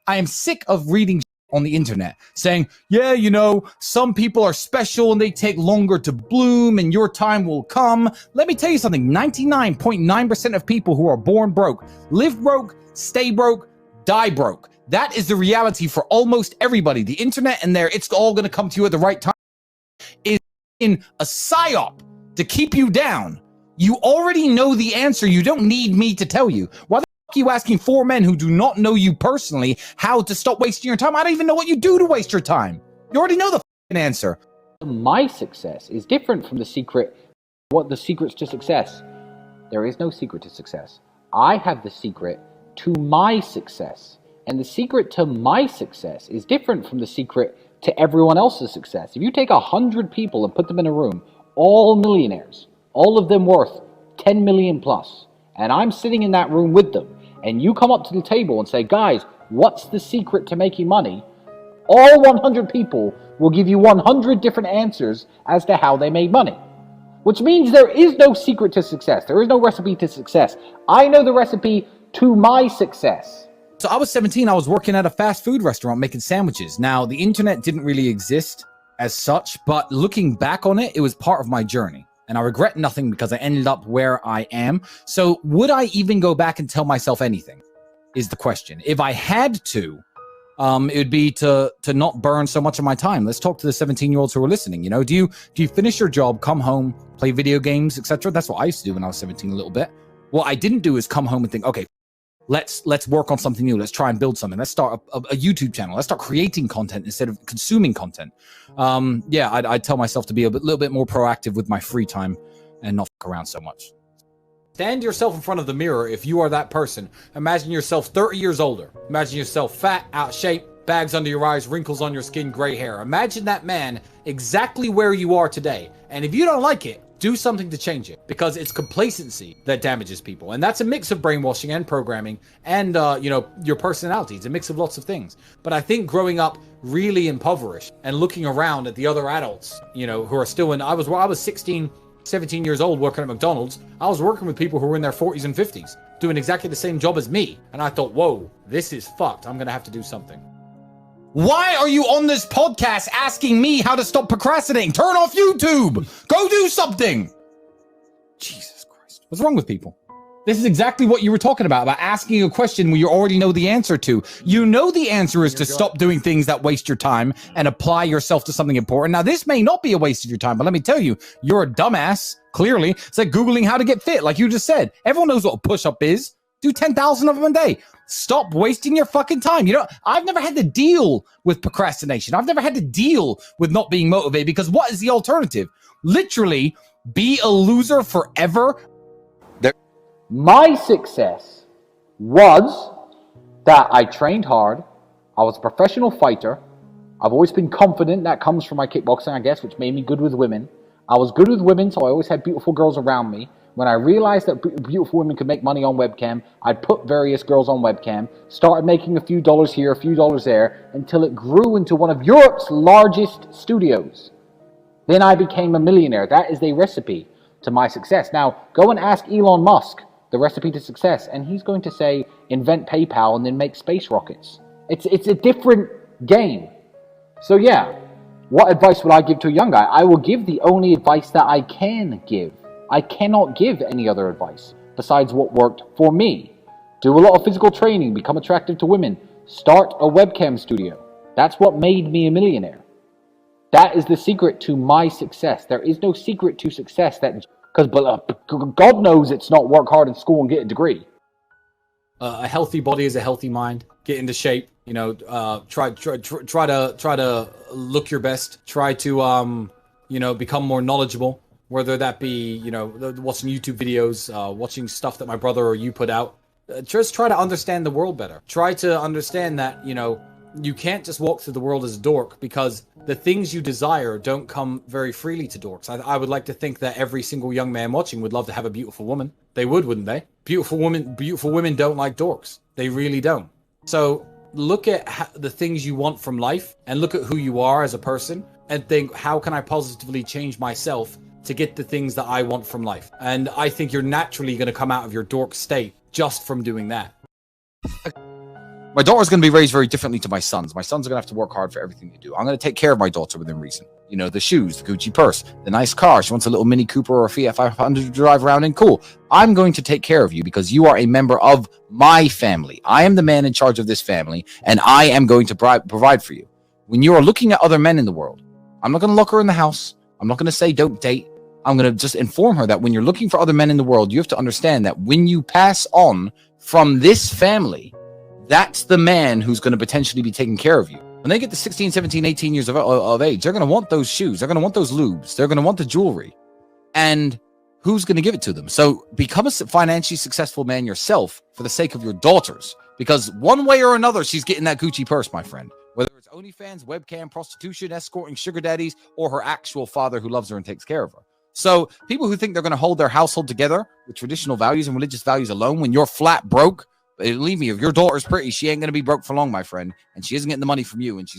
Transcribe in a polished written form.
I am sick of reading on the internet saying, yeah, you know, some people are special and they take longer to bloom and your time will come. Let me tell you something. 99.9% of people who are born broke, live broke, stay broke, die broke. That is the reality for almost everybody. The internet and it's all going to come to you at the right time is in a psyop to keep you down. You already know the answer. You don't need me to tell you. Why the fuck are you asking 4 men who do not know you personally how to stop wasting your time? I don't even know what you do to waste your time. You already know the fucking answer. My success is different from the secret. What the secrets to success? There is no secret to success. I have the secret to my success. And the secret to my success is different from the secret to everyone else's success. If you take 100 people and put them in a room, all millionaires, all of them worth 10 million plus, and I'm sitting in that room with them, and you come up to the table and say, guys, what's the secret to making money? All 100 people will give you 100 different answers as to how they made money. Which means there is no secret to success. There is no recipe to success. I know the recipe to my success. So I was 17, I was working at a fast food restaurant making sandwiches. Now, the internet didn't really exist as such, but looking back on it, it was part of my journey. And I regret nothing because I ended up where I am. So would I even go back and tell myself anything is the question. If I had to, it would be to not burn so much of my time. Let's talk to the 17-year-olds who are listening. You know, do you finish your job, come home, play video games, etc.? That's what I used to do when I was 17 a little bit. What I didn't do is come home and think, okay, let's work on something new. Let's try and build something. Let's start a YouTube channel. Let's start creating content instead of consuming content. I'd tell myself to be a little bit more proactive with my free time and not fuck around so much. Stand yourself in front of the mirror if you are that person. Imagine yourself 30 years older. Imagine yourself fat, out of shape, bags under your eyes, wrinkles on your skin, gray hair. Imagine that man exactly where you are today. And if you don't like it, do something to change it, because it's complacency that damages people. And that's a mix of brainwashing and programming and, your personality. It's a mix of lots of things. But I think growing up really impoverished and looking around at the other adults, who are still I was 16, 17 years old working at McDonald's. I was working with people who were in their 40s and 50s doing exactly the same job as me. And I thought, whoa, this is fucked. I'm going to have to do something. Why are you on this podcast asking me how to stop procrastinating? Turn off YouTube. Go do something. Jesus Christ. What's wrong with people? This is exactly what you were talking about asking a question where you already know the answer to. You know the answer is to stop doing things that waste your time and apply yourself to something important. Now, this may not be a waste of your time, but let me tell you, you're a dumbass, clearly. It's like Googling how to get fit, like you just said. Everyone knows what a push-up is. Do 10,000 of them a day. Stop wasting your fucking time. I've never had to deal with procrastination. I've never had to deal with not being motivated, because what is the alternative? Literally, be a loser forever. My success was that I trained hard. I was a professional fighter. I've always been confident. That comes from my kickboxing, I guess, which made me good with women. I was good with women, so I always had beautiful girls around me. When I realized that beautiful women could make money on webcam, I'd put various girls on webcam, started making a few dollars here, a few dollars there, until it grew into one of Europe's largest studios. Then I became a millionaire. That is the recipe to my success. Now, go and ask Elon Musk the recipe to success, and he's going to say, invent PayPal and then make space rockets. It's a different game. So yeah, what advice would I give to a young guy? I will give the only advice that I can give. I cannot give any other advice besides what worked for me. Do a lot of physical training, become attractive to women, start a webcam studio. That's what made me a millionaire. That is the secret to my success. There is no secret to success because God knows it's not work hard in school and get a degree. A healthy body is a healthy mind. Get into shape. Try to look your best. Try to become more knowledgeable. Whether that be watching YouTube videos, watching stuff that my brother or you put out. Just try to understand the world better. Try to understand that you can't just walk through the world as a dork, because the things you desire don't come very freely to dorks. I would like to think that every single young man watching would love to have a beautiful woman. They would, wouldn't they? Beautiful women don't like dorks. They really don't. So look at the things you want from life and look at who you are as a person and think, how can I positively change myself to get the things that I want from life? And I think you're naturally going to come out of your dork state just from doing that. My daughter's going to be raised very differently to my sons. My sons are going to have to work hard for everything they do. I'm going to take care of my daughter within reason. You know, the shoes, the Gucci purse, the nice car. She wants a little Mini Cooper or a Fiat 500 to drive around in. Cool. I'm going to take care of you because you are a member of my family. I am the man in charge of this family, and I am going to provide for you. When you are looking at other men in the world, I'm not going to look her in the house. I'm not going to say don't date. I'm going to just inform her that when you're looking for other men in the world, you have to understand that when you pass on from this family, that's the man who's going to potentially be taking care of you. When they get to 16, 17, 18 years of age, they're going to want those shoes. They're going to want those lubes. They're going to want the jewelry. And who's going to give it to them? So become a financially successful man yourself for the sake of your daughters. Because one way or another, she's getting that Gucci purse, my friend. Whether it's OnlyFans, webcam, prostitution, escorting, sugar daddies, or her actual father who loves her and takes care of her. So people who think they're going to hold their household together with traditional values and religious values alone when you're flat broke, believe me, if your daughter's pretty, she ain't going to be broke for long, my friend. And she isn't getting the money from you. And she's not